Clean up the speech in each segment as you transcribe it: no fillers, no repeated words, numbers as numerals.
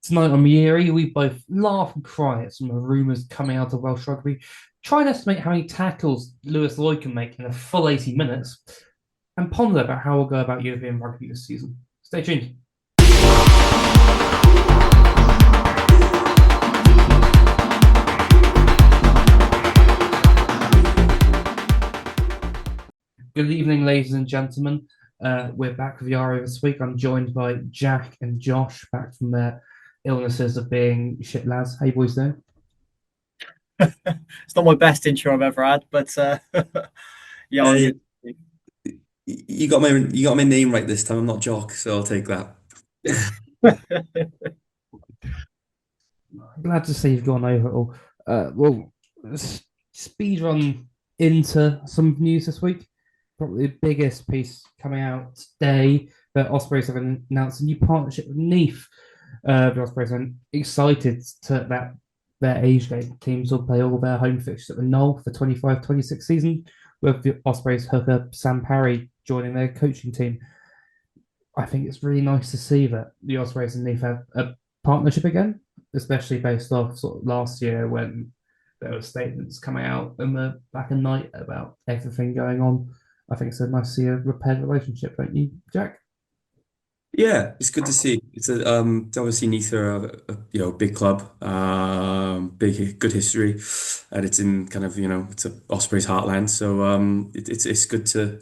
Tonight on Eyrie, we both laugh and cry at some of the rumours coming out of Welsh rugby, try and estimate how many tackles Lewis Lloyd can make in a full 80 minutes, and ponder about how we'll go about European rugby this season. Stay tuned. Good evening, ladies and gentlemen. We're back with Yara this week. I'm joined by Jack and Josh, back from their illnesses of being shit lads. Hey, boys, doing? It's not my best intro I've ever had, but yeah, I'm Hey, good. you got my name right this time. I'm not Jock, so I'll take that. Glad to see you've gone over it all. Speed run into some news this week. Probably the biggest piece coming out today that Ospreys have announced a new partnership with Neath. The Ospreys are excited that their age game teams will play all their home fixtures at the Knoll for 25-26 season, with the Ospreys hooker Sam Parry joining their coaching team. I think it's really nice to see that the Ospreys and Neath have a partnership again, especially based off sort of last year when there were statements coming out in the black and night about everything going on. I think it's a nice to see a repaired relationship, don't you, Jack? Yeah, it's good to see. It's obviously Neath are a big club, big good history, and it's in kind of it's a Ospreys heartland. So it's good to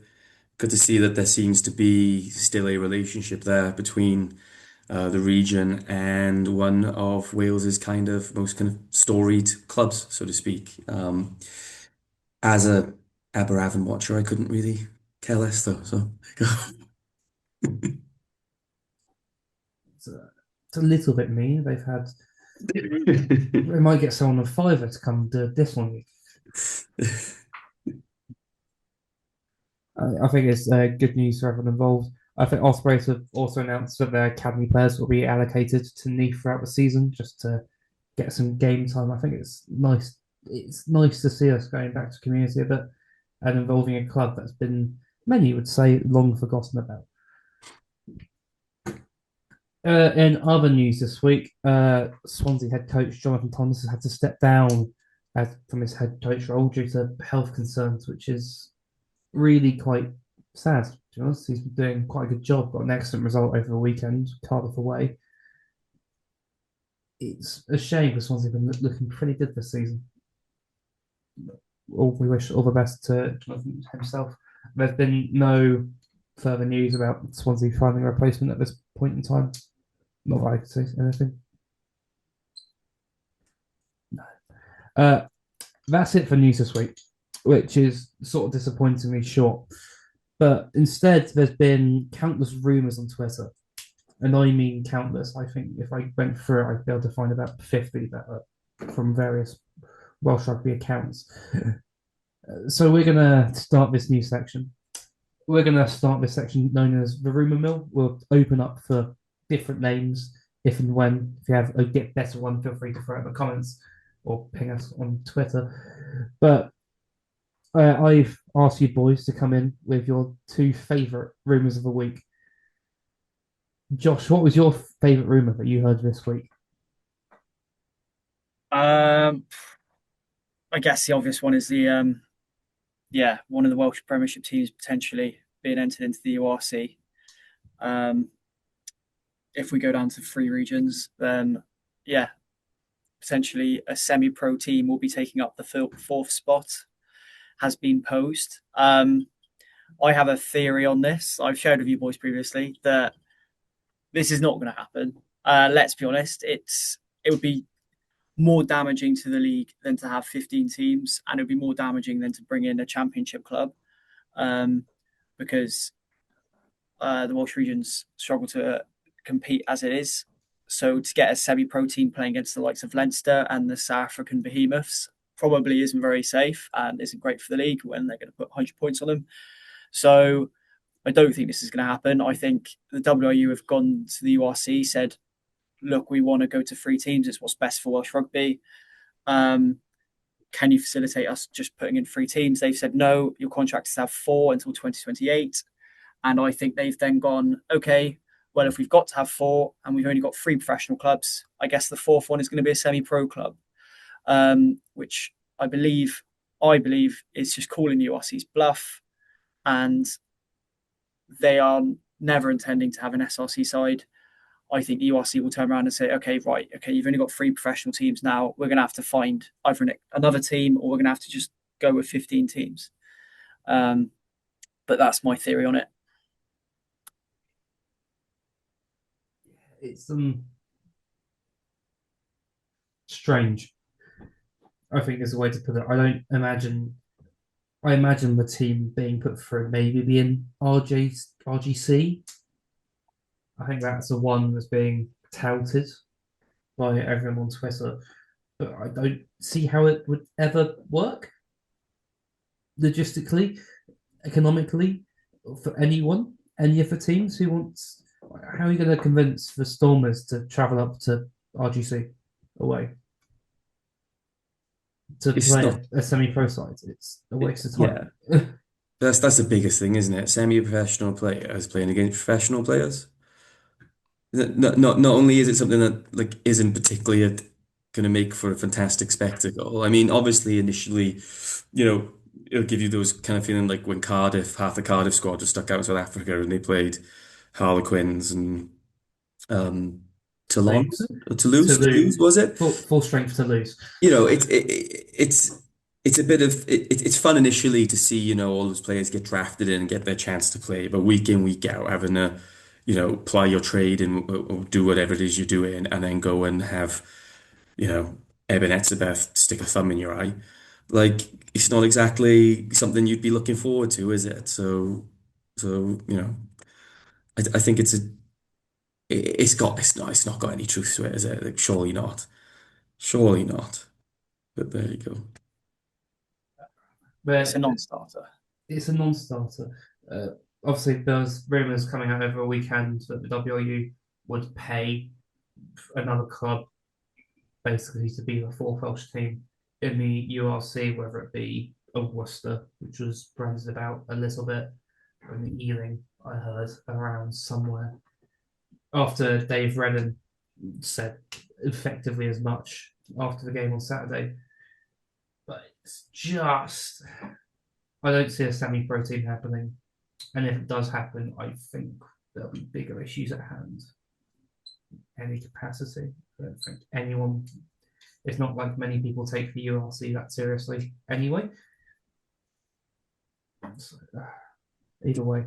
see that there seems to be still a relationship there between the region and one of Wales's kind of most kind of storied clubs, so to speak. As a Aberafan watcher, I couldn't really care less though. So It's a little bit mean. They might get someone on Fiverr to come do this one. I think it's good news for everyone involved. I think Ospreys have also announced that their academy players will be allocated to Neath throughout the season just to get some game time. I think it's nice. It's nice to see us going back to community a bit and involving a club that's been, many would say, long forgotten about. In other news this week, Swansea head coach Jonathan Thomas has had to step down from his head coach role due to health concerns, which is really quite sad. To be honest, he's been doing quite a good job. Got an excellent result over the weekend, Cardiff away. It's a shame because Swansea have been looking pretty good this season. We wish all the best to Jonathan himself. There's been no further news about Swansea finding a replacement at this point in time. Not that I could say anything. Uh, that's it for news this week, which is sort of disappointingly short. But instead, there's been countless rumours on Twitter. And I mean countless. I think if I went through it, I'd be able to find about 50 that are from various Welsh rugby accounts. So we're going to start this new section. We're going to start this section known as the Rumour Mill. We'll open up for different names if and when. If you have a get better one, feel free to throw it in the comments or ping us on Twitter. But I've asked you boys to come in with your two favourite rumours of the week. Josh, what was your favourite rumour that you heard this week? Um, I guess the obvious one is the one of the Welsh Premiership teams potentially being entered into the URC. Um, if we go down to three regions, then yeah, potentially a semi-pro team will be taking up the fourth spot. Has been posed. I have a theory on this. I've shared with you boys previously that this is not going to happen. Let's be honest. It would be more damaging to the league than to have 15 teams, and it would be more damaging than to bring in a championship club, because the Welsh regions struggle to compete as it is. So to get a semi-pro team playing against the likes of Leinster and the South African behemoths probably isn't very safe and isn't great for the league when they're going to put 100 points on them. So I don't think this is going to happen. I think the WRU have gone to the URC, said, look, we want to go to three teams. It's what's best for Welsh rugby. Can you facilitate us just putting in three teams? They've said, no, your contract is to have four until 2028. And I think they've then gone, okay, well, if we've got to have four and we've only got three professional clubs, I guess the fourth one is going to be a semi-pro club, which I believe is just calling URC's bluff, and they are never intending to have an SRC side. I think the URC will turn around and say, okay, right, okay, you've only got three professional teams now. We're going to have to find either another team, or we're going to have to just go with 15 teams. But that's my theory on it. It's strange, I think is the way to put it. I imagine the team being put through maybe being RGC. I think that's the one that's being touted by everyone on Twitter, but I don't see how it would ever work logistically, economically, for anyone, any of the teams who wants. How are you going to convince the Stormers to travel up to RGC away to It's play not, a semi-pro side? It's a waste of time. yeah. That's the biggest thing, isn't it? Semi-professional players playing against professional players. Not only is it something that like isn't particularly going to make for a fantastic spectacle. I mean, obviously, initially, it'll give you those kind of feeling like when half the Cardiff squad just stuck out in South Africa and they played Harlequins and um, Toulon, Lose or to Toulouse lose, was it? full strength to lose. It's a bit of it's fun initially to see all those players get drafted in and get their chance to play, but week in week out having to ply your trade and or do whatever it is you're doing, and then go and have you know Eben Etzebeth stick a thumb in your eye, like it's not exactly something you'd be looking forward to, is it? So I think it's not got any truth to it, is it? Like, surely not. But there you go. It's a But non-starter. it's a non-starter. Uh, Obviously, there was rumours coming out over a weekend that the WRU would pay another club basically to be the fourth Welsh team in the URC, whether it be a Worcester, which was branded about a little bit, or in the Ealing, I heard around somewhere. After Dave Redden said effectively as much after the game on Saturday. But it's just, I don't see a semi-pro team happening. And if it does happen, I think there'll be bigger issues at hand. Any capacity. I don't think anyone, it's not like many people take the URC that seriously anyway. So, either way,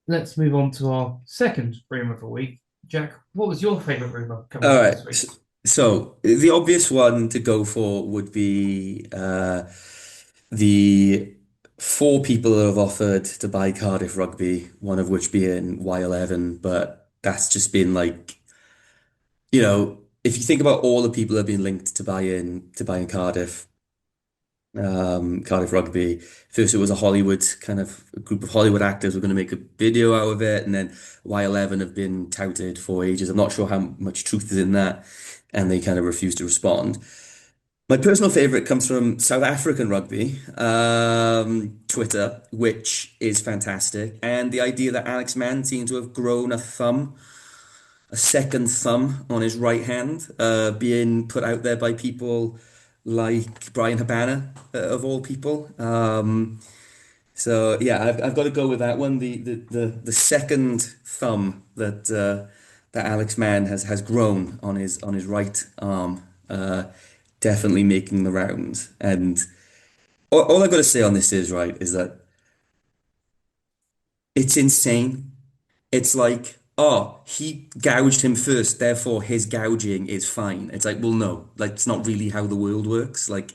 let's move on to our second rumour of the week. Jack, what was your favourite rumour coming All out right. this week? So the obvious one to go for would be the four people that have offered to buy Cardiff Rugby, one of which being Y11, but that's just been like, if you think about all the people that have been linked to buying Cardiff Rugby. First, it was a Hollywood kind of a group of Hollywood actors were going to make a video out of it, and then Y11 have been touted for ages. I'm not sure how much truth is in that, and they kind of refused to respond. My personal favorite comes from South African rugby, Twitter, which is fantastic, and the idea that Alex Mann seemed to have grown a second thumb on his right hand, being put out there by people like Brian Habana, of all people. So yeah, I've got to go with that one. The second thumb that Alex Mann has grown on his right arm, definitely making the rounds. And all I've got to say on this is that it's insane. It's like, oh, he gouged him first, therefore his gouging is fine. It's like, well, no, like it's not really how the world works. Like,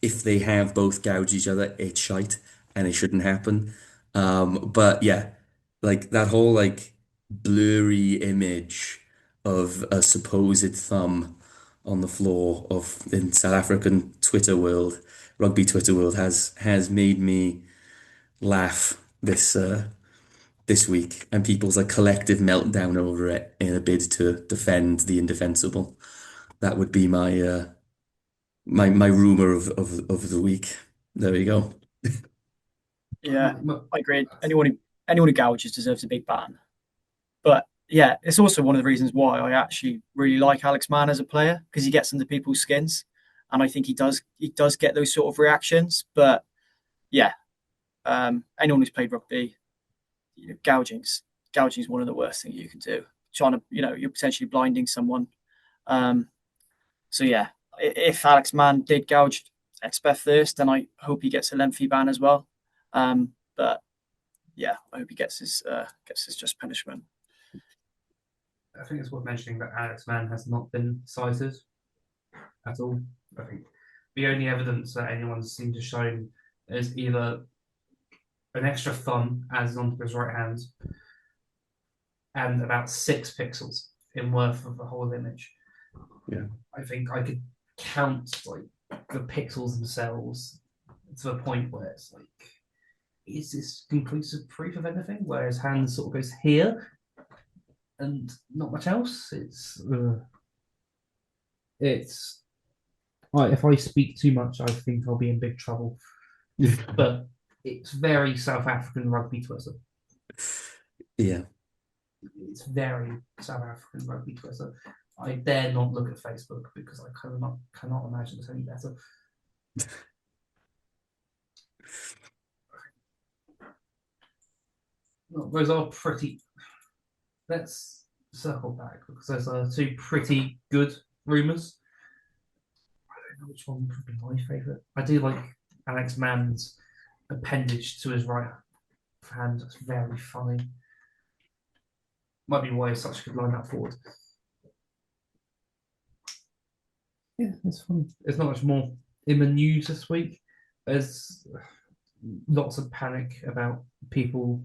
if they have both gouged each other, it's shite and it shouldn't happen. But yeah, like that whole like blurry image of a supposed thumb on the floor of in South African Twitter world, rugby Twitter world has made me laugh this week, and people's like collective meltdown over it in a bid to defend the indefensible. That would be my rumor of the week. There you go. Yeah, I agree. Anyone who gouges deserves a big ban. But yeah, it's also one of the reasons why I actually really like Alex Mann as a player, because he gets under people's skins, and I think he does get those sort of reactions. But yeah, anyone who's played rugby, gouging is one of the worst things you can do. Trying to, you're potentially blinding someone. Um, so yeah, if Alex Mann did gouge Expeth first, then I hope he gets a lengthy ban as well. But yeah, I hope he gets his just punishment. I think it's worth mentioning that Alex Mann has not been cited at all. I think the only evidence that anyone seemed to show is either an extra thumb as onto his right hand and about 6 pixels in worth of the whole image. Yeah. I think I could count like the pixels themselves to the point where it's like, is this conclusive proof of anything? Where his hand sort of goes here and not much else. It's like, if I speak too much, I think I'll be in big trouble. But it's very South African rugby Twitter. Yeah. It's very South African rugby Twitter. I dare not look at Facebook because I cannot imagine it's any better. Well, those are pretty. Let's circle back because those are 2 pretty good rumours. I don't know which one would be my favourite. I do like Alex Mann's appendage to his right hand. That's very funny. Might be why he's such a good line-up forward. Yeah, it's fun. There's not much more in the news this week. There's lots of panic about people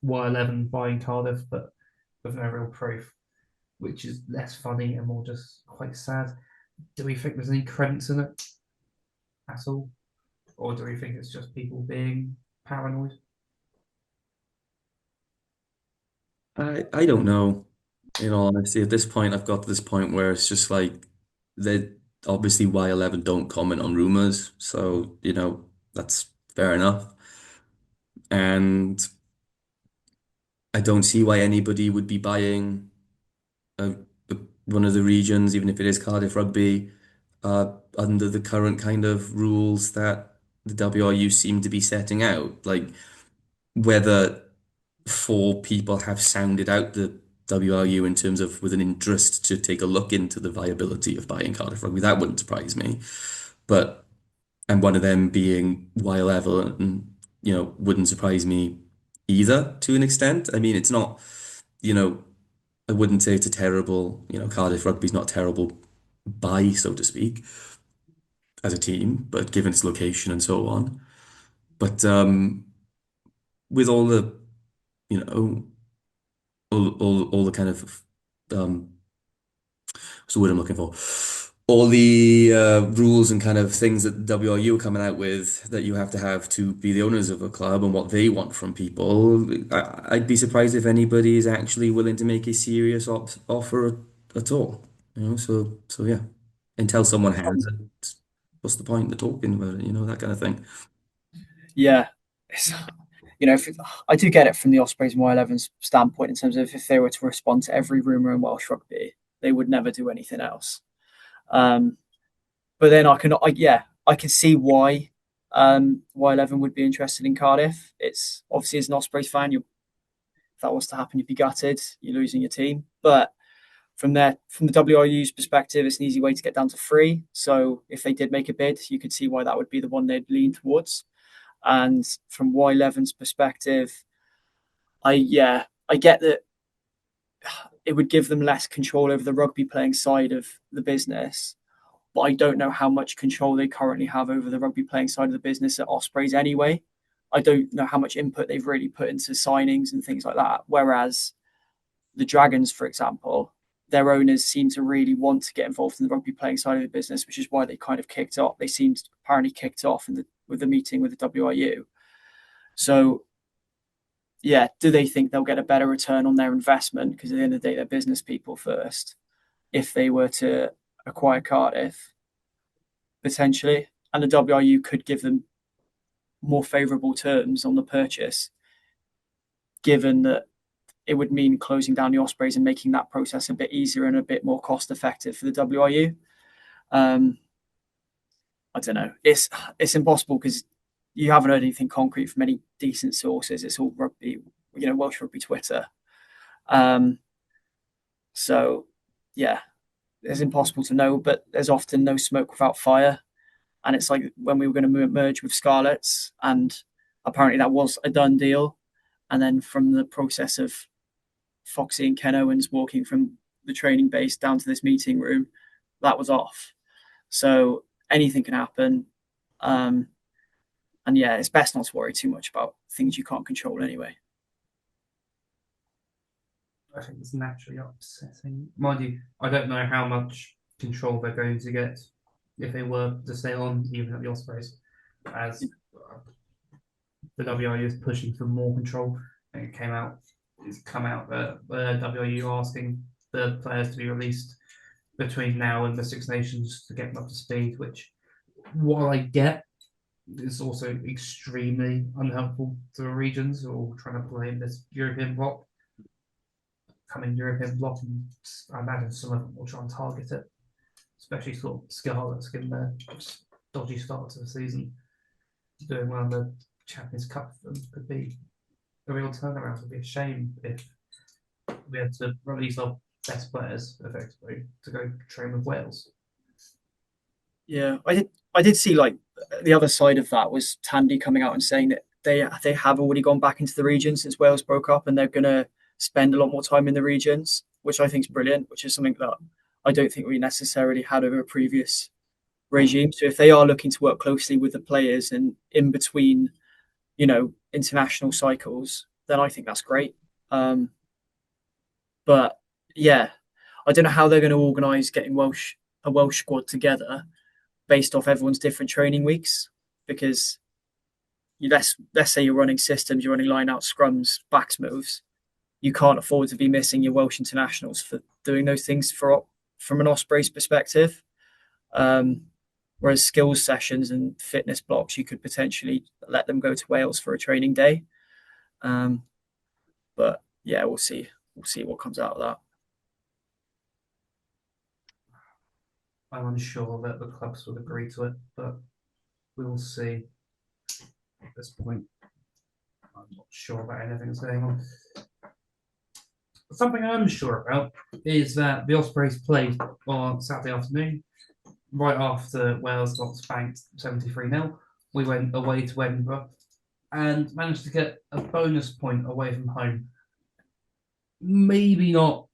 Y11 buying Cardiff, but with no real proof, which is less funny and more just quite sad. Do we think there's any credence in it at all? Or do we think it's just people being paranoid? I don't know. In all honesty, at this point, I've got to this point where it's just like they obviously Y11 don't comment on rumors, so that's fair enough. And I don't see why anybody would be buying a, a, one of the regions, even if it is Cardiff Rugby, under the current kind of rules that the WRU seem to be setting out. Like whether 4 people have sounded out the WRU in terms of with an interest to take a look into the viability of buying Cardiff Rugby, that wouldn't surprise me. But and one of them being Y11, wouldn't surprise me either to an extent. I mean, it's not, you know, I wouldn't say it's a terrible, Cardiff Rugby's not a terrible buy, so to speak, as a team, but given its location and so on. But with all the, you know, all the kind of what's the word I'm looking for? All the rules and kind of things that WRU are coming out with that you have to be the owners of a club and what they want from people. I'd be surprised if anybody is actually willing to make a serious offer at all. So yeah. Until someone has it, what's the point of talking about it? That kind of thing. Yeah, I do get it from the Ospreys and Y11's standpoint in terms of if they were to respond to every rumour in Welsh rugby, they would never do anything else. But then I can see why Y11 would be interested in Cardiff. It's obviously, as an Ospreys fan, if that was to happen, you'd be gutted. You're losing your team. But from the WRU's perspective, it's an easy way to get down to 3. So if they did make a bid, you could see why that would be the one they'd lean towards. And from Y11's perspective, I get that it would give them less control over the rugby playing side of the business, but I don't know how much control they currently have over the rugby playing side of the business at Ospreys anyway. I don't know how much input they've really put into signings and things like that. Whereas the Dragons, for example, their owners seem to really want to get involved in the rugby playing side of the business, which is why they kind of kicked off. They seemed apparently kicked off with the meeting with the WRU. So, yeah, do they think they'll get a better return on their investment? Because at the end of the day, they're business people first. If they were to acquire Cardiff, potentially, and the WRU could give them more favourable terms on the purchase, given that it would mean closing down the Ospreys and making that process a bit easier and a bit more cost effective for the WRU. I don't know. It's impossible because you haven't heard anything concrete from any decent sources. It's all rugby, Welsh rugby Twitter. Um, so yeah, it's impossible to know, but there's often no smoke without fire. And it's like when we were going to merge with Scarlets, and apparently that was a done deal. And then from the process of Foxy and Ken Owens walking from the training base down to this meeting room, that was off. So anything can happen. And yeah, it's best not to worry too much about things you can't control anyway. I think it's naturally upsetting. Mind you, I don't know how much control they're going to get if they were to stay on, even at the Ospreys, as the WRU is pushing for more control. And it's come out that the WRU are asking the players to be released between now and the Six Nations to get them up to speed, which, what I get, is also extremely unhelpful to the regions who are trying to play in this European bloc. Coming European bloc, and I imagine some of them will try and target it, especially sort of Scarlets given their dodgy start to the season. Doing well in the Champions Cup for them could be a real turnaround. It would be a shame if we had to release our best players effectively to go train with Wales. Yeah, I did see like the other side of that was Tandy coming out and saying that they have already gone back into the region since Wales broke up, and they're going to spend a lot more time in the regions, which I think is brilliant, which is something that I don't think we necessarily had over a previous regime. So if they are looking to work closely with the players and in between, international cycles, then I think that's great. But yeah, I don't know how they're going to organise getting a Welsh squad together based off everyone's different training weeks, because let's say you're running systems, you're running line out scrums, backs moves. You can't afford to be missing your Welsh internationals for doing those things from an Ospreys perspective. Whereas skills sessions and fitness blocks, you could potentially let them go to Wales for a training day. But yeah, we'll see. We'll see what comes out of that. I'm unsure that the clubs would agree to it, but we'll see at this point. I'm not sure about anything that's going on. Something I'm sure about is that the Ospreys played on Saturday afternoon, right after Wales got spanked 73-0. We went away to Edinburgh and managed to get a bonus point away from home. Maybe not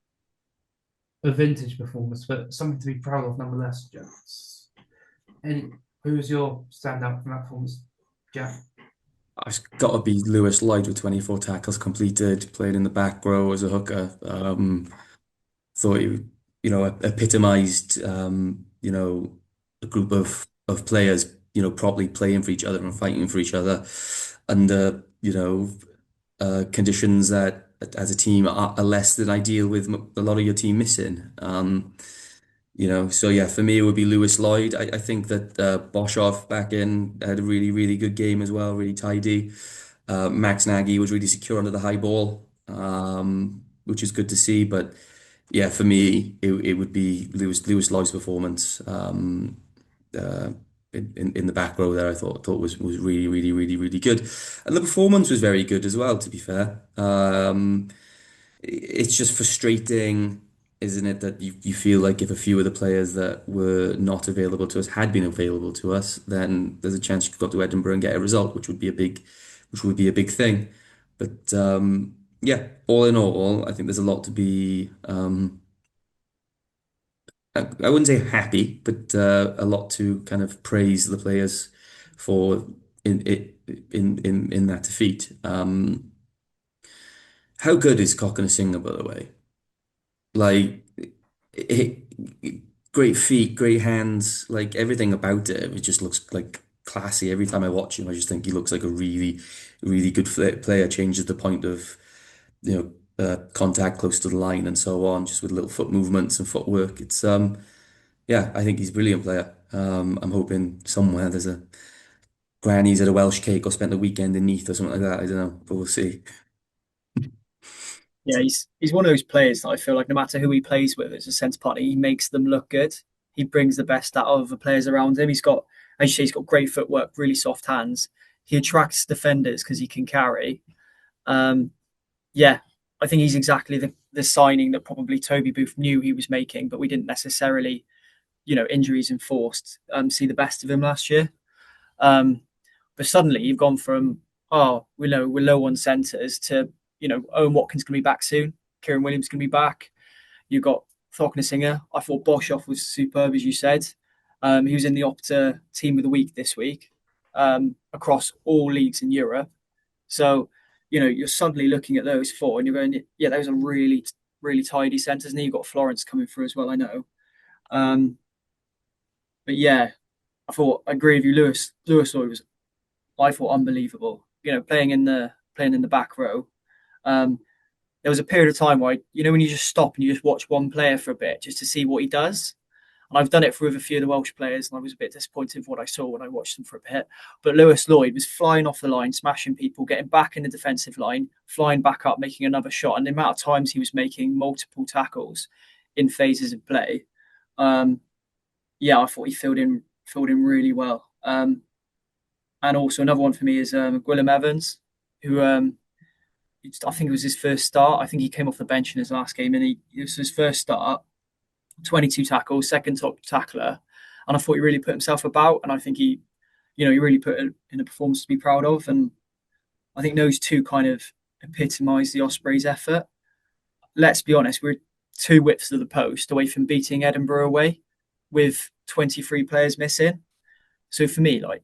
a vintage performance, but something to be proud of nonetheless, Jack. And who's your standout from that performance, Jack? It's got to be Lewis Lloyd with 24 tackles completed, played in the back row as a hooker. Thought he, epitomized, a group of players, properly playing for each other and fighting for each other under, conditions that as a team are less than ideal with a lot of your team missing. So yeah, for me it would be Lewis Lloyd. I think that Boshoff back in had a really, really good game as well, really tidy. Max Nagy was really secure under the high ball, which is good to see. But yeah, for me it would be Lewis Lloyd's performance in the back row there. I thought was really, really, really, really good, and the performance was very good as well. To be fair, it's just frustrating, isn't it, that you feel like if a few of the players that were not available to us had been available to us, then there's a chance you could go to Edinburgh and get a result, which would be a big thing. But yeah, all in all, I think there's a lot to be. I wouldn't say happy, but a lot to kind of praise the players for in that defeat. How good is Cockanasinga, by the way? Like, it, great feet, great hands, like everything about it. It just looks like classy. Every time I watch him, I just think he looks like a really, really good player. Changes the point of, contact close to the line and so on, just with little foot movements and footwork. It's yeah, I think he's a brilliant player. I'm hoping somewhere there's a granny's at a Welsh cake or spent the weekend in Neath or something like that. I don't know, but we'll see. Yeah, he's one of those players that I feel like no matter who he plays with as a centre partner, he makes them look good. He brings the best out of the players around him. He's got, as you say, he's got great footwork, really soft hands. He attracts defenders because he can carry. Um, yeah, I think he's exactly the signing that probably Toby Booth knew he was making, but we didn't necessarily, injuries enforced, see the best of him last year. But suddenly you've gone from, we're low on centres to, Owen Watkins going to be back soon. Kieran Williams going to be back. You've got Singer. I thought Boshoff was superb, as you said. He was in the Opta team of the week this week across all leagues in Europe. So, you're suddenly looking at those four and you're going, yeah, those are really, really tidy centres. And then you've got Florence coming through as well, I know. But yeah, I agree with you. Lewis Lloyd was, I thought, unbelievable. Playing in the back row. There was a period of time where when you just stop and you just watch one player for a bit just to see what he does. And I've done it with a few of the Welsh players, and I was a bit disappointed with what I saw when I watched them for a bit. But Lewis Lloyd was flying off the line, smashing people, getting back in the defensive line, flying back up, making another shot. And the amount of times he was making multiple tackles in phases of play, I thought he filled in really well. And also another one for me is Gwilym Evans, who I think it was his first start. I think he came off the bench in his last game, and it was his first start. 22 tackles, second top tackler, and I thought he really put himself about. And I think he really put in a performance to be proud of. And I think those two kind of epitomise the Ospreys' effort. Let's be honest, we're 2 whips of the post away from beating Edinburgh away, with 23 players missing. So for me, like,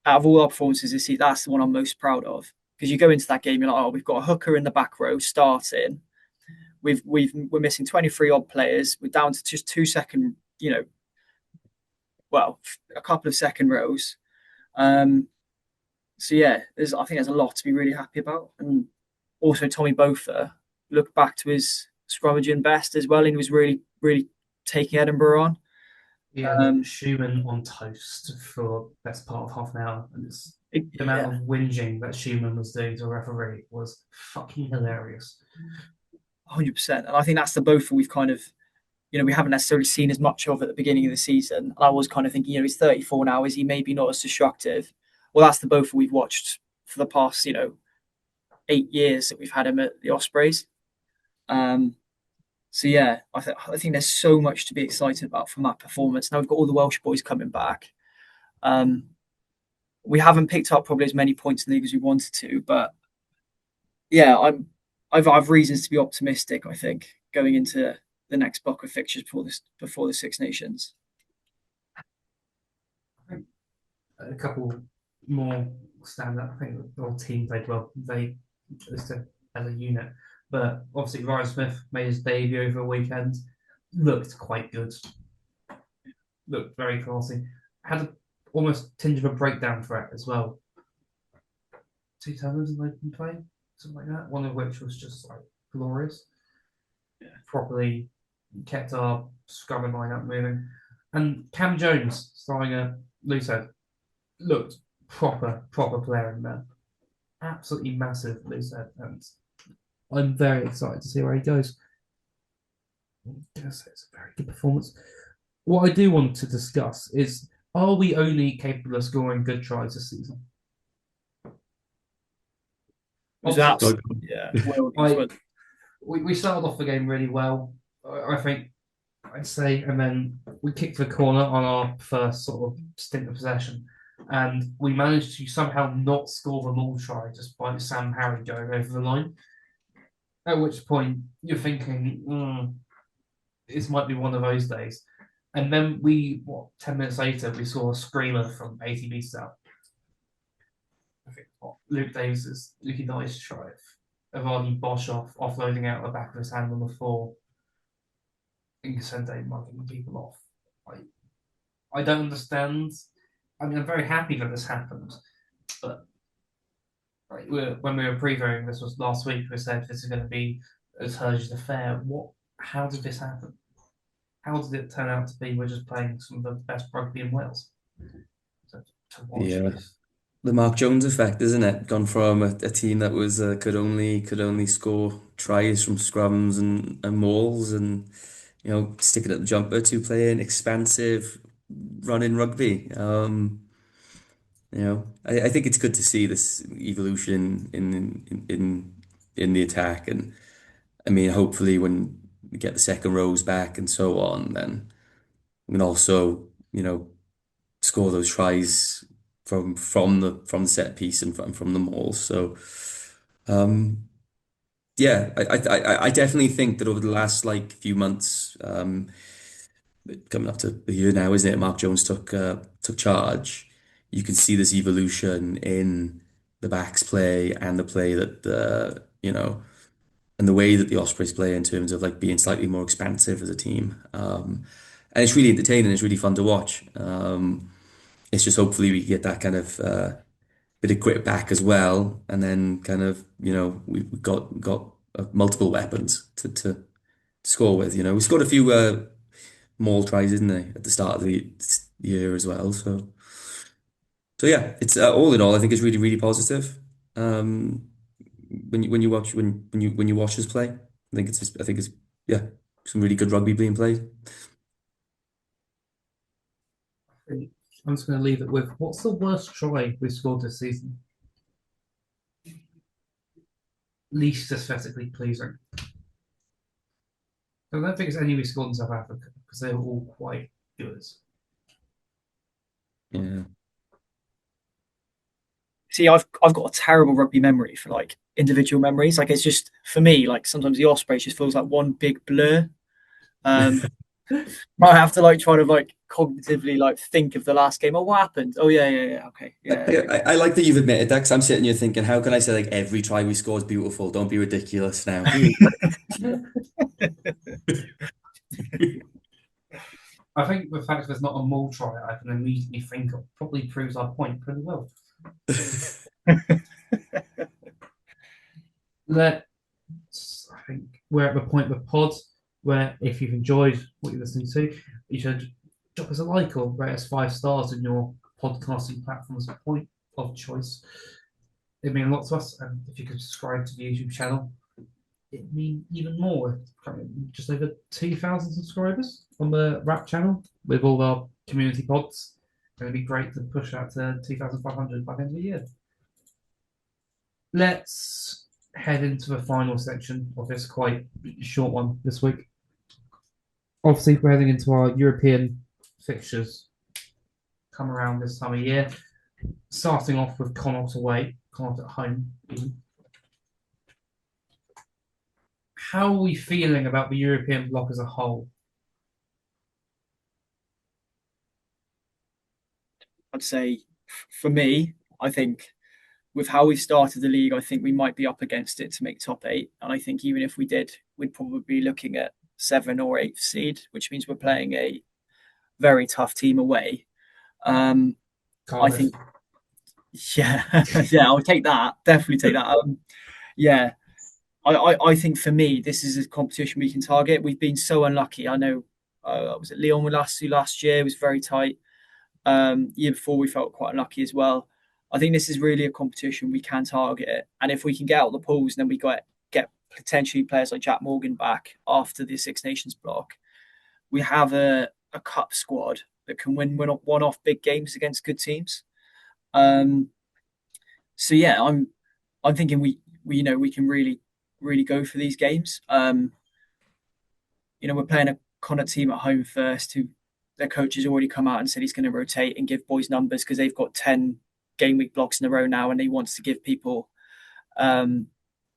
out of all our performances this season, that's the one I'm most proud of. Because you go into that game, you're like, we've got a hooker in the back row starting. We're missing 23 odd players. We're down to just 2 second, a couple of second rows. So yeah, I think there's a lot to be really happy about. And also Tommy Botha looked back to his scrummaging best as well, and he was really, really taking Edinburgh on. Yeah, Schumann on toast for the best part of half an hour, and the amount of whinging that Schumann was doing to a referee was fucking hilarious. 100%. And I think that's the Botha we've kind of, we haven't necessarily seen as much of at the beginning of the season. And I was kind of thinking, he's 34 now. Is he maybe not as destructive? Well, that's the Botha we've watched for the past, 8 years that we've had him at the Ospreys. So yeah, I think there's so much to be excited about from that performance. Now we've got all the Welsh boys coming back. We haven't picked up probably as many points in the league as we wanted to, but yeah, I've reasons to be optimistic, I think, going into the next block of fixtures before the Six Nations. I think a couple more stand up. I think the whole team played well. They as a unit. But obviously Ryan Smith made his debut over a weekend. Looked quite good. Looked very classy. Had almost tinge of a breakdown threat as well. 2 turnovers in the open play, something like that. One of which was just like glorious. Yeah. Properly kept our scrubbing line up moving. And Cam Jones, starring a loose head, looked proper player in there. Absolutely massive loose head. And I'm very excited to see where he goes. It's a very good performance. What I do want to discuss is, are we only capable of scoring good tries this season? We started off the game really well, I think, I'd say, and then we kicked the corner on our first sort of stint of possession, and we managed to somehow not score the maul try despite Sam Harry going over the line. At which point you're thinking, this might be one of those days. And then 10 minutes later, we saw a screamer from 80 metres out. I think Luke Davis's looking nice try of Arnie Boshoff offloading out the back of his hand on the floor. Incasente mugging people off. I don't understand. I mean, I'm very happy that this happened, but when we were previewing this was last week, we said this is going to be a turgid affair. How did this happen? How did it turn out to be we're just playing some of the best rugby in Wales? To watch this. the Mark Jones effect, isn't it? Gone from a team that was could only score tries from scrums and mauls and sticking at the jumper to playing expansive running rugby. I think it's good to see this evolution in the attack, and I mean, hopefully when we get the second rows back and so on, then we can also score those tries from the set piece and from the maul. So yeah, I definitely think that over the last like few months, coming up to a year now, isn't it? Mark Jones took charge. You can see this evolution in the backs play and the play that and the way that the Ospreys play in terms of like being slightly more expansive as a team. And it's really entertaining. It's really fun to watch. It's just hopefully we get that kind of bit of grit back as well, and then kind of we've got multiple weapons to score with. We scored a few maul tries, didn't they, at the start of the year as well. So yeah, it's all in all, I think it's really really positive. Um, when you watch us play, I think it's yeah, some really good rugby being played. I'm just going to leave it with what's the worst try we scored this season? Least aesthetically pleasing. I don't think it's any we scored in South Africa because they were all quite good. Yeah. See, I've got a terrible rugby memory for like individual memories. Like it's just for me, like sometimes the Ospreys just feels like one big blur. Um, I have to like try to like cognitively like think of the last game. Oh, what happened? Oh yeah, okay, I, yeah. I like that you've admitted that because I'm sitting here thinking, how can I say like every try we score is beautiful? Don't be ridiculous now. I think the fact there's not a mall try I can immediately think of probably proves our point pretty well. I think we're at the point of the pod where if you've enjoyed what you're listening to, you should drop us a like or rate us 5 stars in your podcasting platforms of point of choice. It means a lot to us, and if you could subscribe to the YouTube channel, it mean even more. Just over 2,000 subscribers on the rap channel with all our community pods. It'd be great to push that to 2,500 by the end of the year. Let's head into the final section of this quite short one this week. Obviously, we're heading into our European fixtures come around this time of year. Starting off with Connacht away, Connacht at home. How are we feeling about the European bloc as a whole? I'd say for me, I think with how we started the league, I think we might be up against it to make top 8. And I think even if we did, we'd probably be looking at 7th or 8th seed, which means we're playing a very tough team away. I think, yeah, yeah, I'll take that. Definitely take that. Yeah, I think for me, this is a competition we can target. We've been so unlucky. I know, was it Leon last year? It was very tight. Year before, we felt quite unlucky as well. I think this is really a competition we can target it. And if we can get out the pools, then we get potentially players like Jack Morgan back after the Six Nations block. We have a cup squad that can win one-off big games against good teams. So yeah, I'm thinking we can really go for these games. We're playing a Connacht team at home first, who their coach has already come out and said he's going to rotate and give boys numbers because they've got 10 game week blocks in a row now, and he wants to give people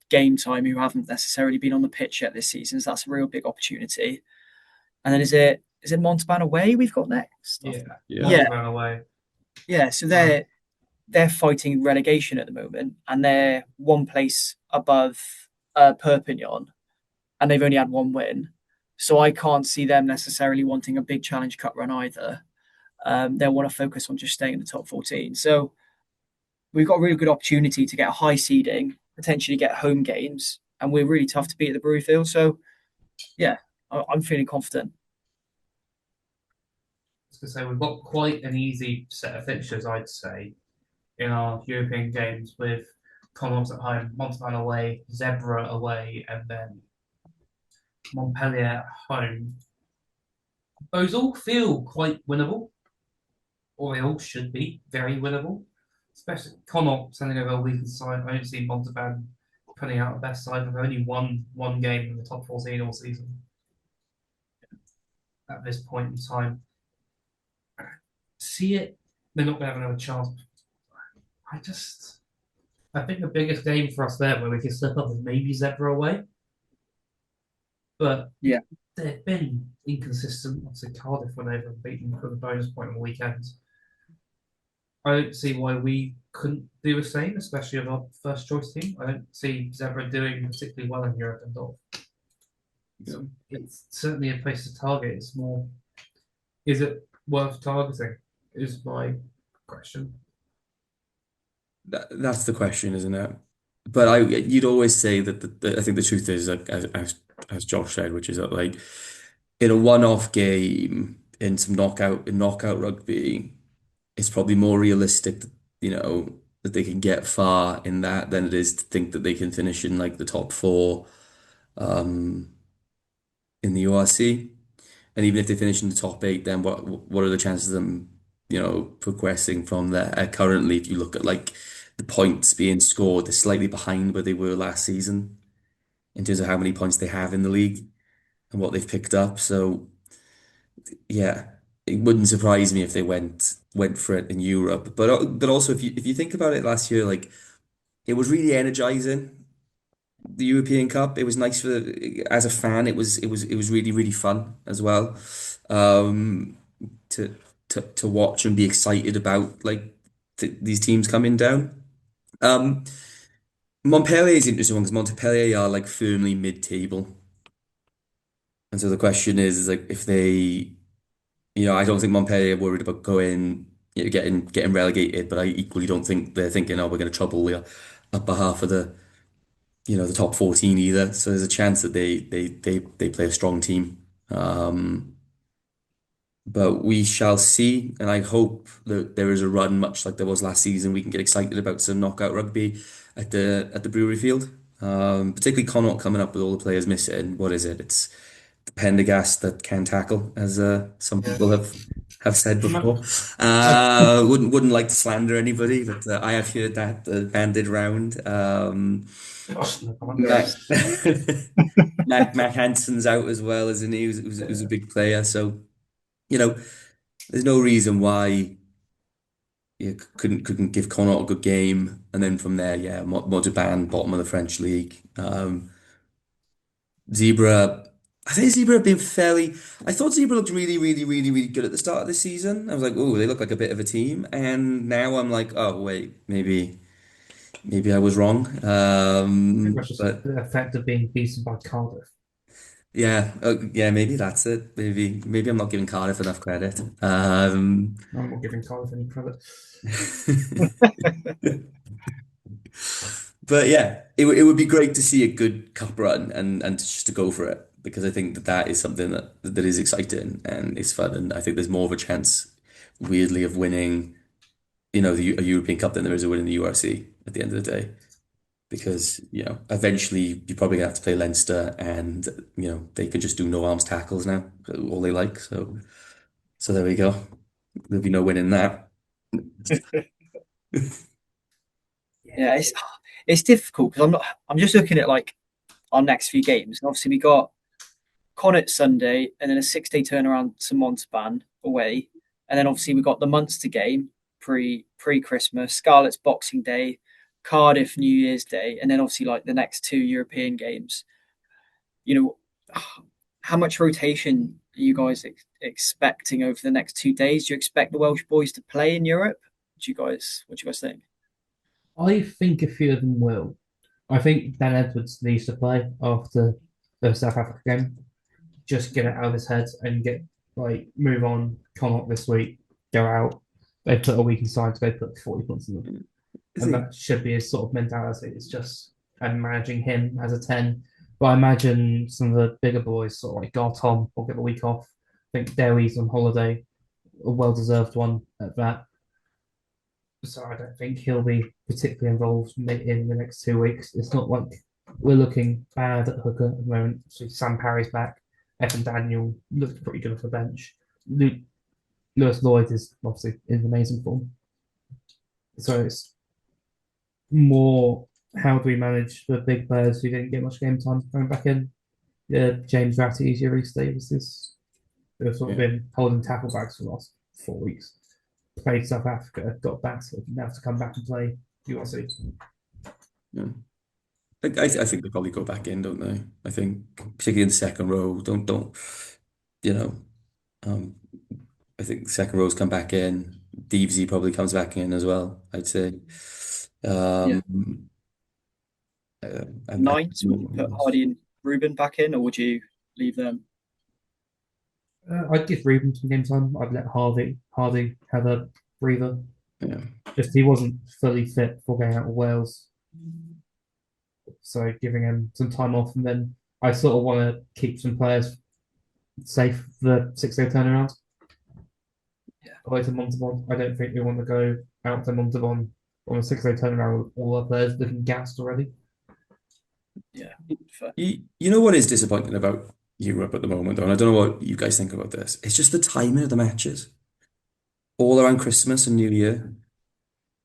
game time who haven't necessarily been on the pitch yet this season. So that's a real big opportunity. And then is it Montauban away we've got next? Yeah. Montauban away. Yeah, so they're fighting relegation at the moment, and they're one place above Perpignan, and they've only had one win. So I can't see them necessarily wanting a big Challenge Cup run either. They'll want to focus on just staying in the top 14. So we've got a really good opportunity to get a high seeding, potentially get home games, and we're really tough to beat at the Brewfield. So yeah, I'm feeling confident. I was going to say we've got quite an easy set of fixtures, I'd say. in our European games with Connacht at home, Montauban away, Zebra away, and then Montpellier at home. Those all feel quite winnable, or they all should be very winnable. Especially Connacht sending over a weakened side. I don't see Montauban putting out the best side. They've only won one game in the top 14 all season at this point in time. See it, they're not going to have another chance. I just, I think the biggest game for us there where we can slip up is maybe Zebra away. But Yeah. they've been inconsistent. Obviously, Cardiff went over and beaten for the bonus point on the weekend. I don't see why we couldn't do the same, especially of our first choice team. I don't see Zebra doing particularly well in Europe and all. So it's certainly a place to target. It's more, is it worth targeting? Is my question. That's the question, isn't it? But you'd always say that I think the truth is, like, as Josh said, which is that, like, in a one-off game in some knockout rugby, it's probably more realistic that, that they can get far in that than it is to think that they can finish in like the top four um, in the URC. And even if they finish in the top eight, then what are the chances of them, progressing from there? Currently, if you look at like the points being scored, they're slightly behind where they were last season in terms of how many points they have in the league and what they've picked up. So yeah, it wouldn't surprise me if they went for it in Europe. But also if you think about it, last year, like, it was really energizing. The European Cup, it was nice as a fan. It was really really fun as well. Um, to to watch and be excited about, like, these teams coming down. Um, Montpellier is an interesting one because Montpellier are like firmly mid-table, and so the question is like, if they, I don't think Montpellier are worried about going, getting relegated, but I equally don't think they're thinking, oh, we're going to trouble the upper half of the top 14 either. So there's a chance that they play a strong team. But we shall see, and I hope that there is a run much like there was last season. We can get excited about some knockout rugby at the Brewery Field. Particularly Connacht coming up with all the players missing. What is it? It's the Pendergast that can tackle, as some people have said before. Wouldn't like to slander anybody, but I have heard that banded round. Mac, Mac Hansen's out as well, isn't he? Who's a big player. So, there's no reason why you couldn't give Connacht a good game, and then from there, yeah, Montauban, bottom of the French league. Zebra, I think Zebra have been fairly. I thought Zebra looked really, really, really, really good at the start of the season. I was like, oh, they look like a bit of a team, and now I'm like, oh wait, maybe I was wrong. That's just But the effect of being beaten by Cardiff. yeah, yeah, maybe that's it. Maybe I'm not giving Cardiff enough credit. I'm not giving Cardiff any credit. But yeah, it would be great to see a good cup run and just to go for it, because I think that is something that is exciting and it's fun, and I think there's more of a chance, weirdly, of winning, a European Cup than there is of winning the URC at the end of the day, because eventually you're probably gonna have to play Leinster, and they can just do no arms tackles now, all they like. So there we go. There'll be no winning that. Yeah, it's difficult because I'm just looking at like our next few games, and obviously we got Connacht Sunday, and then a 6-day turnaround to Montauban away, and then obviously we got the Munster game pre Christmas, Scarlet's Boxing Day, Cardiff New Year's Day, and then obviously like the next two European games. You know, how much rotation are you guys expecting over the next 2 days? Do you expect the Welsh boys to play in Europe? What do you guys think? I think a few of them will. I think Dan Edwards needs to play after the South Africa game. Just get it out of his head and move on. Connacht this week, go out. They put a week inside to go put 40 points in them. And that should be his sort of mentality. It's just managing him as a 10. But I imagine some of the bigger boys, sort of like Gartom, will get a week off. I think Derry's on holiday, a well deserved one at that. so I don't think he'll be particularly involved in the next 2 weeks. It's not like we're looking bad at hooker at the moment. So Sam Parry's back. Evan Daniel looks pretty good off the bench. Lewis Lloyd is obviously in amazing form. So it's more how do we manage the big players who didn't get much game time coming back in? Yeah, James Ratty's, Eyrie Davis's, who've sort of Yeah. been holding tackle bags for the last 4 weeks. Played South Africa, got battered, now have to come back and play URC. Yeah. I think they'll probably go back in, don't they? I think particularly in the second row, don't you know? Um, I think the second rows come back in. Deevesy probably comes back in as well, I'd say. Yeah. Um, Nines, would you put Hardy and Ruben back in, or would you leave them? I'd give Ruben some game time. I'd let Hardy have a breather. yeah, Just he wasn't fully fit for going out of Wales, so giving him some time off, and then I sort of want to keep some players safe for the 6 day turnaround. Yeah. Away to Montalban, I don't think we want to go out to Montalban on a 6 day turnaround with all our players looking gassed already. Yeah, fair. you know what is disappointing about Europe at the moment, though, and I don't know what you guys think about this. It's just the timing of the matches, all around Christmas and New Year.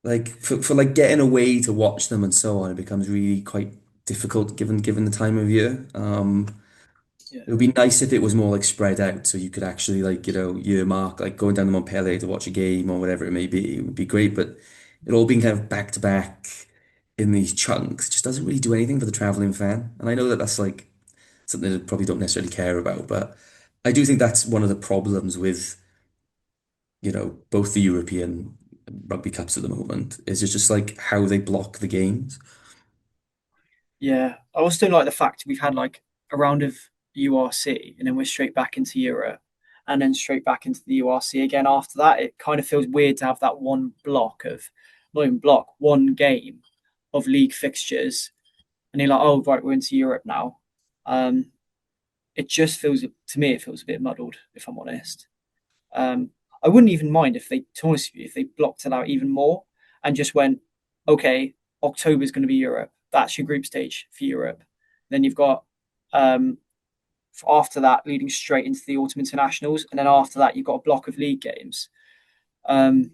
Like for like getting away to watch them and so on, it becomes really quite difficult given the time of year. Yeah, It would be nice if it was more like spread out, so you could actually like earmark like going down to Montpellier to watch a game or whatever it may be. It would be great, but it all being kind of back to back in these chunks just doesn't really do anything for the traveling fan. And I know that that's like something that I probably don't necessarily care about, but I do think that's one of the problems with both the European rugby cups at the moment is it's just like how they block the games. yeah. I also don't like the fact we've had like a round of URC and then we're straight back into Europe and then straight back into the URC again after that. It kind of feels weird to have that one block of, not even block, one game of league fixtures, and you're like, oh right, we're into Europe now. Um, it just feels to me, it feels a bit muddled, if I'm honest. Um, I wouldn't even mind if they, to be honest with you, if they blocked it out even more and just went, okay, October is going to be Europe. That's your group stage for Europe. Then you've got um, after that leading straight into the autumn internationals, and then after that you've got a block of league games. Um,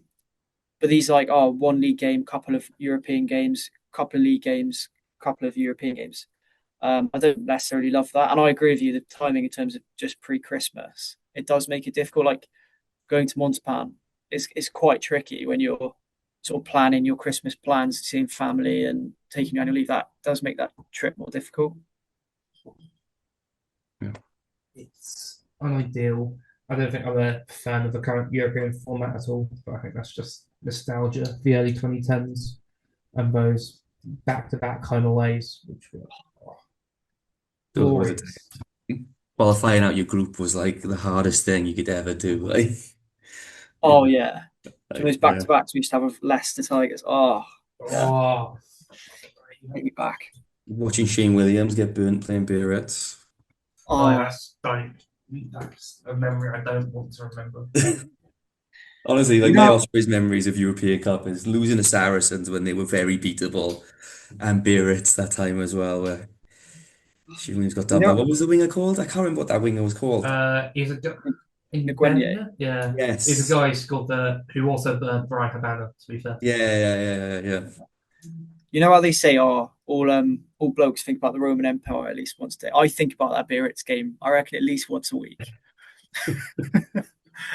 but these are like, oh, one league game, couple of European games, couple of league games, couple of European games. I don't necessarily love that, and I agree with you. The timing in terms of just pre-Christmas, it does make it difficult. Like going to Montauban is quite tricky when you're sort of planning your Christmas plans, seeing family and taking annual leave. That does make that trip more difficult. Yeah. It's unideal. I don't think I'm a fan of the current European format at all, but I think that's just nostalgia, the early 2010s and those back-to-back home aways, which were Those were the glorious. qualifying out your group was like the hardest thing you could ever do. Oh yeah, from those back Yeah. to backs we used to have with Leicester Tigers. Oh yeah, Oh, take me back. Watching Shane Williams get burnt playing Biarritz. Oh that's a memory I don't want to remember. Honestly, you like my know, Ospreys memories of European Cup is losing to Saracens when they were very beatable, and Biarritz that time as well, where Shane Williams got you dubbed. know, What was the winger called? I can't remember what that winger was called. He's a guy in Nguyen. Benya, yeah. He's a Yes. guy who also burned Brian Habana, to be fair. Yeah. You know how they say, oh, all blokes think about the Roman Empire at least once a day. I think about that Biarritz game. I reckon at least once a week.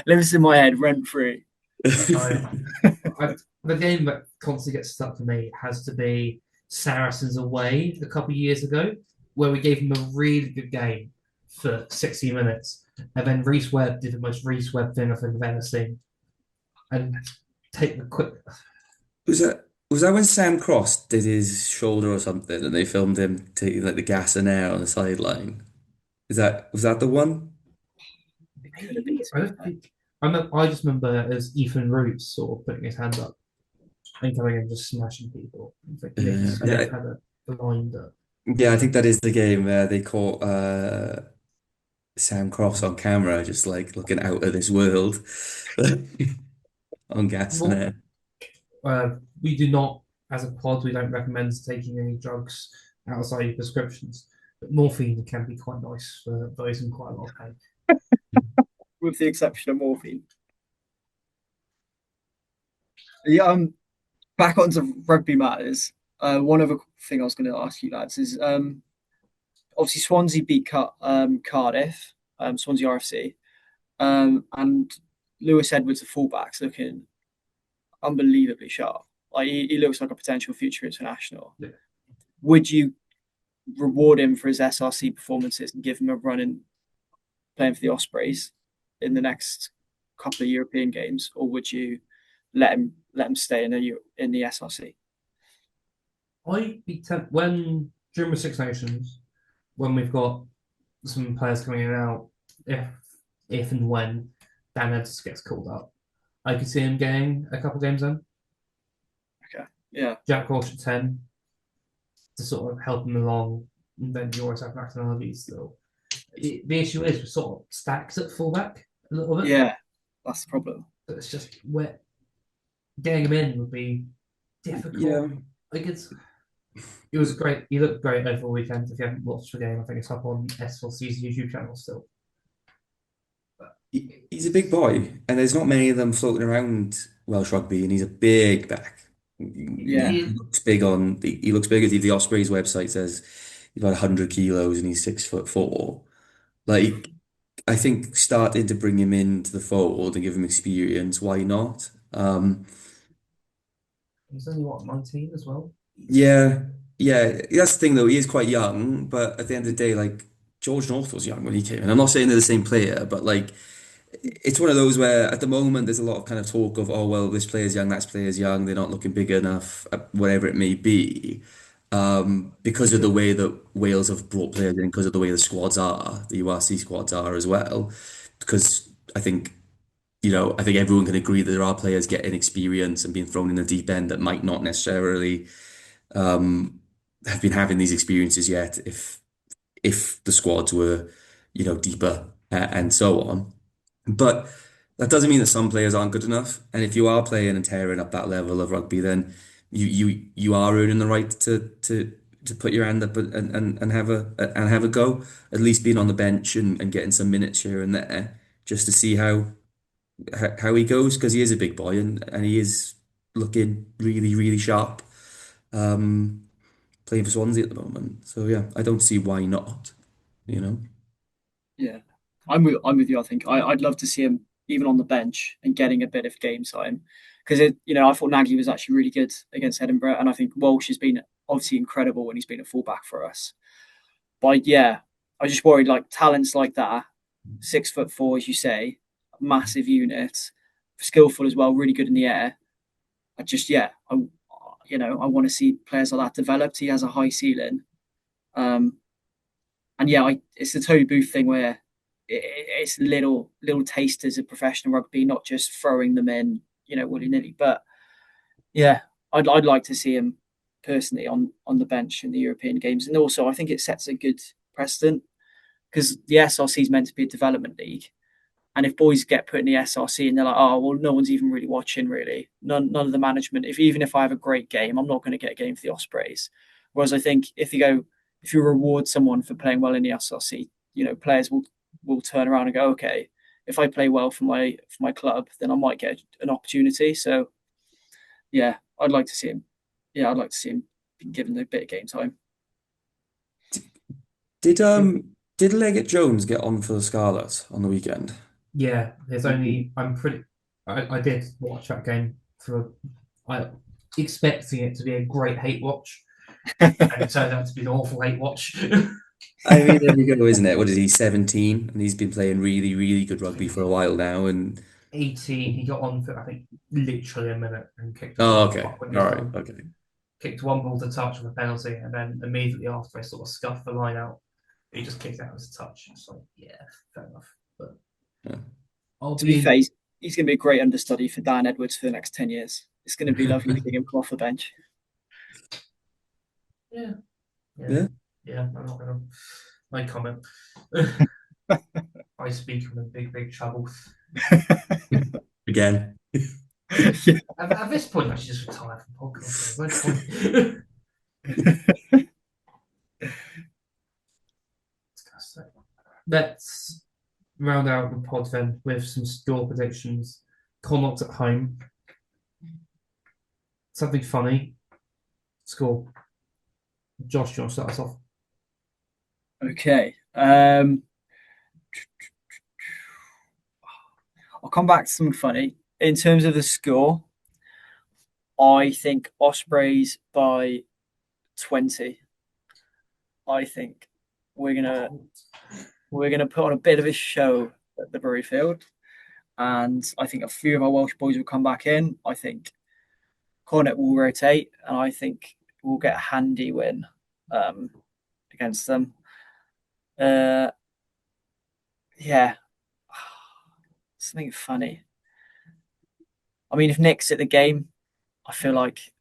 Lives in my head rent free. I, the game that constantly gets stuck for me has to be Saracens away a couple of years ago, where we gave them a really good game for 60 minutes, and then Reese Webb did the most Reese Webb thing I think I've ever seen, and take the quick. Was that when Sam Cross did his shoulder or something, and they filmed him taking like the gas and air on the sideline? Was that the one? It could have been. I don't think. I just remember it as Ethan Roots sort of putting his hand up and coming and just smashing people. I think Nick Yeah, Smith had a blinder. yeah, I think that is the game where they caught Sam Cross on camera, just like looking out of this world on gas and Well, air. We do not, as a pod, we don't recommend taking any drugs outside your prescriptions. But morphine can be quite nice for those in quite a lot of pain. with the exception of morphine. Yeah, back onto rugby matters. One other thing I was going to ask you lads is obviously Swansea beat Cardiff, Swansea RFC, and Lewis Edwards, the fullback's looking unbelievably sharp. Like he looks like a potential future international. Yeah. Would you reward him for his SRC performances and give him a run in playing for the Ospreys in the next couple of European games, or would you let him stay in the SRC? I'd be when during the Six Nations, when we've got some players coming in and out, if and when Dan Edwards gets called up, I could see him getting a couple games in. Okay, yeah, Jack Walsh at 10 to sort of help him along, and then you always have McNally still. The issue is we're sort of stacked at fullback a little bit. yeah, that's the problem. So it's just where getting him in would be difficult. Yeah. Like it was great. He looked great over the weekend. If you haven't watched the game, I think it's up on S4C's YouTube channel still. He's a big boy, and there's not many of them floating around Welsh rugby, and he's a big back. Yeah, He looks big he looks big as the Ospreys website says he's about 100 kilos and he's 6'4". Like, I think starting to bring him into the fold and give him experience, why not? He's only what 19 as well. Yeah, yeah, that's the thing though. He is quite young, but at the end of the day, like George North was young when he came in. I'm not saying they're the same player, but like it's one of those where at the moment there's a lot of kind of talk of, oh well, this player's young, that player's young, they're not looking big enough, whatever it may be, because of the way that Wales have brought players in, because of the way the squads are, the URC squads are as well. Because I think everyone can agree that there are players getting experience and being thrown in the deep end that might not necessarily have been having these experiences yet if the squads were, deeper and so on. But that doesn't mean that some players aren't good enough. And if you are playing and tearing up that level of rugby, then you are earning the right to put your hand up and have a go. At least being on the bench and getting some minutes here and there just to see how he goes, because he is a big boy and he is looking really, really sharp. Playing for Swansea at the moment. So yeah, I don't see why not, you know. yeah. I'm with you. I think I'd love to see him even on the bench and getting a bit of game time because I thought Nagy was actually really good against Edinburgh, and I think Walsh has been obviously incredible when he's been a fullback for us. But yeah, I just worried like talents like that, 6'4", as you say, massive unit, skillful as well, really good in the air. I just I want to see players like that developed. He has a high ceiling, and yeah, it's the Toby Booth thing where it's little tasters of professional rugby, not just throwing them in, willy nilly. But yeah, I'd like to see him personally on the bench in the European games, and also I think it sets a good precedent because the SRC is meant to be a development league, and if boys get put in the SRC and they're like, oh well, no one's even really watching, really, none of the management. Even if I have a great game, I'm not going to get a game for the Ospreys. Whereas I think if you reward someone for playing well in the SRC, players will turn around and go, okay, if I play well for my club, then I might get an opportunity. So yeah, I'd like to see him. Yeah, I'd like to see him being given a bit of game time. Did Leggett Jones get on for the Scarlets on the weekend? Yeah, there's only I'm pretty. I did watch that game I expecting it to be a great hate watch, and it turned out to be an awful hate watch. I mean, there you go, isn't it? What is he, 17? And he's been playing really, really good rugby for a while now. And 18, he got on for I think literally a minute and kicked. oh, okay, all right, okay. Kicked one ball to touch with a penalty, and then immediately after, I sort of scuffed the line out. He just kicked out as a touch. It's like, yeah, fair enough. But yeah. To be fair, he's going to be a great understudy for Dan Edwards for the next 10 years. It's going to be lovely to see him come off the bench. Yeah. Yeah. I'm not going to make comment. I speak from a big, big trouble. Again. At this point, I should just retire from podcasting. There's no point. Let's round out the pod then with some score predictions. Connacht at home. Something funny. Score. Josh, do you want to start us off? Okay. I'll come back to something funny. In terms of the score, I think Ospreys by 20. I think we're gonna put on a bit of a show at the Bury Field, and I think a few of our Welsh boys will come back in. I think Cornet will rotate, and I think we'll get a handy win against them. Yeah, something funny. I mean, if Nick's at the game, I feel like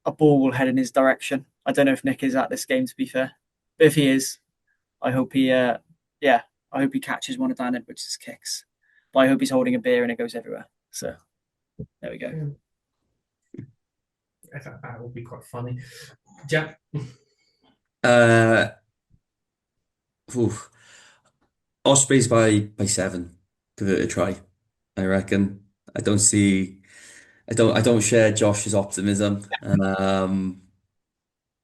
a ball will head in his direction. I don't know if Nick is at this game, to be fair, but if he is, I hope he, I hope he catches one of Dan Edwards' kicks. But I hope he's holding a beer and it goes everywhere. So there we go. I thought that would be quite funny. Jack? Ospreys by 7. Give it a try. I reckon. I don't share Josh's optimism.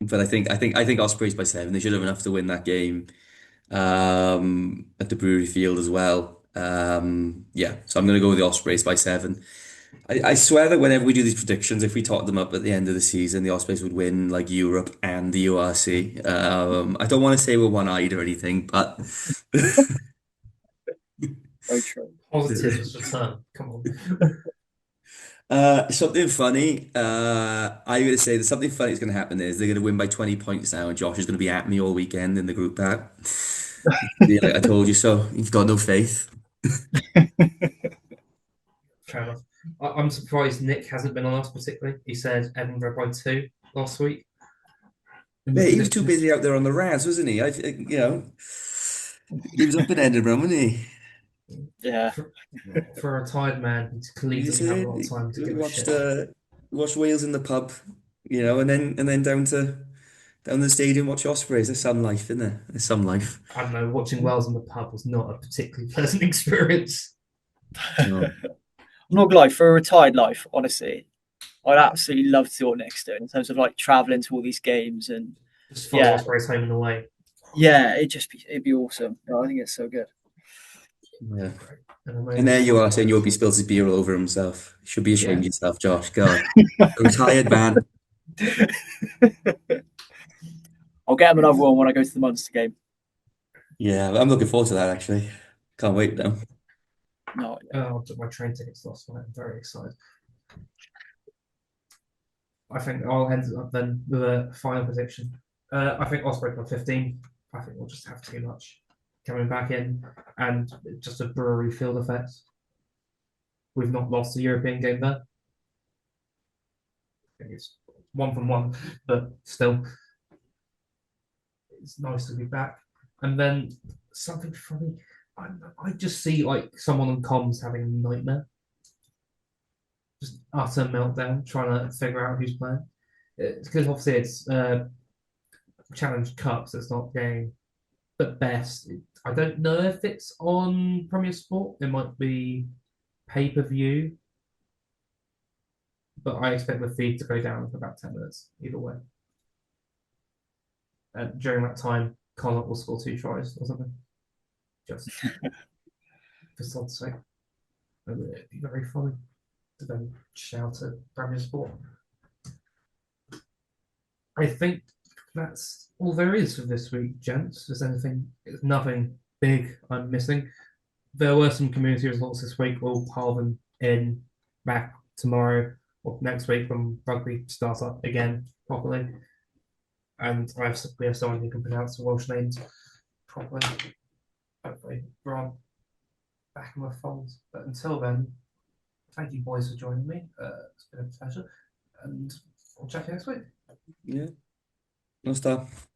But I think Ospreys by 7. They should have enough to win that game. At the Brewery Field as well. Yeah, so I'm going to go with the Ospreys by 7. I swear that whenever we do these predictions, if we tot them up at the end of the season, the Ospreys would win like Europe and the URC. I don't want to say we're one-eyed or anything, but Very true. Positives return. Come on. Something funny. I'm going to say that something funny is going to happen is they're going to win by 20 points now, and Josh is going to be at me all weekend in the group chat. Like, I told you so. You've got no faith. Fair enough. I'm surprised Nick hasn't been on us particularly. He said Edinburgh by 2 last week. Yeah, he was too busy out there on the Raz, wasn't he? He was up in Edinburgh, wasn't he? Yeah. For a retired man, he's clearly doesn't have a lot of time to give a shit. Watch Wales in the pub, and then down to the stadium, watch Ospreys. There's some life, isn't there? There's some life. I don't know. Watching Wales in the pub was not a particularly pleasant experience. No. I'm not gonna lie, for a retired life, honestly, I'd absolutely love to see what Nick's doing in terms of like traveling to all these games and just follow Ospreys home and away. Yeah, it'd be awesome. I think it's so good. Yeah. And there you are saying Yobi spills his beer all over himself. You should be ashamed of yourself, Josh. God. A retired man. I'll get him another one when I go to the Munster game. Yeah, I'm looking forward to that actually. Can't wait now. No. I took my train tickets last night. I'm very excited. I think I'll end up then with a final prediction. I think Ospreys by 15. I think we'll just have too much coming back in and just a Brewery Field effect. We've not lost a European game there. I think it's 1 from 1, but still, it's nice to be back. And then something funny. I just see like someone on comms having a nightmare. Just utter meltdown, trying to figure out who's playing. Because obviously it's Challenge Cup, so it's not game. But best, I don't know if it's on Premier Sport. It might be pay-per-view. But I expect the feed to go down for about 10 minutes, either way. And during that time, Connacht will score 2 tries or something. Just for Sod's sake. It'd be very funny to then shout at Premier Sport. I think that's all there is for this week, gents. There's nothing big I'm missing. There were some community results this week. We'll pile them in back tomorrow or next week when rugby starts up again properly. And we have someone who can pronounce the Welsh names properly. Hopefully, we're on back in my phones. But until then, thank you, boys, for joining me. It's been a pleasure. And I'll chat to you next week. Yeah. No stuff.